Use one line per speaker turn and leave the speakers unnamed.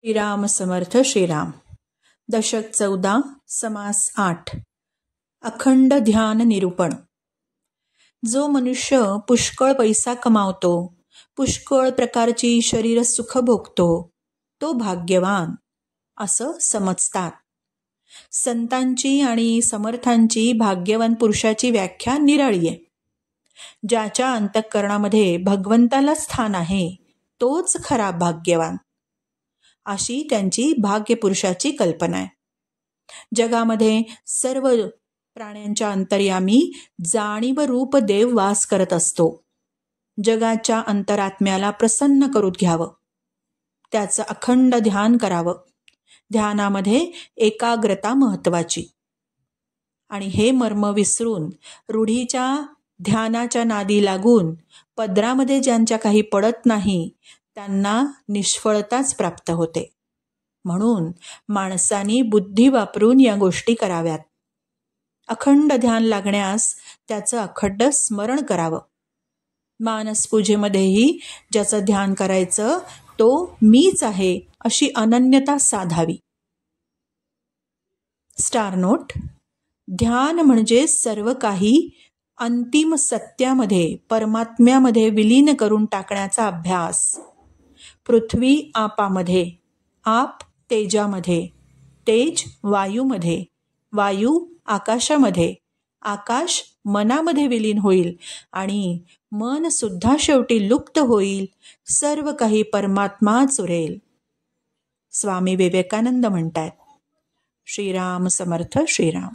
श्रीराम समर्थ श्रीराम. दशक 14, समास 8. अखंड ध्यान निरूपण. जो मनुष्य पुष्कळ पैसा कमावतो, पुष्कळ प्रकारची शरीर सुख भोगतो, तो भाग्यवान असं समजतात. संतांची आणि समर्थांची भाग्यवान पुरुषाची व्याख्या निराळी आहे. ज्याच्या अंतःकरणामध्ये भगवंताला स्थान आहे, तोच खरा भाग्यवान, अशी त्यांची भाग्यपुरुषाची कल्पना आहे. जगामध्ये सर्व प्राण्यांच्या अंतर्यामी जाणीव रूप देव वास करत असतो. जगाच्या अंतरात्म्याला प्रसन्न करून घ्यावं, त्याचं अखंड ध्यान करावं. ध्यानामध्ये एकाग्रता महत्वाची. आणि हे मर्म विसरून रूढीच्या ध्यानाच्या नादी लागून पदरामध्ये ज्यांच्या काही पडत नाही, त्यांना निष्फळताच प्राप्त होते. म्हणून माणसांनी बुद्धी वापरून या गोष्टी कराव्यात. अखंड ध्यान लागण्यास त्याचं अखंड स्मरण करावं. मानसपूजेमध्येही ज्याचं ध्यान करायचं तो मीच आहे अशी अनन्यता साधावी. Star note. ध्यान म्हणजे सर्व काही अंतिम सत्यामध्ये, परमात्म्यामध्ये विलीन करून टाकण्याचा अभ्यास. पृथ्वी आपामध्ये, आप तेजामध्ये, तेज वायूमध्ये, वायू आकाशामध्ये, आकाश मनामध्ये विलीन होईल आणि मन सुद्धा शेवटी लुप्त होईल. सर्व काही परमात्माच उरेल. स्वामी विवेकानंद म्हणतात. श्रीराम समर्थ श्रीराम.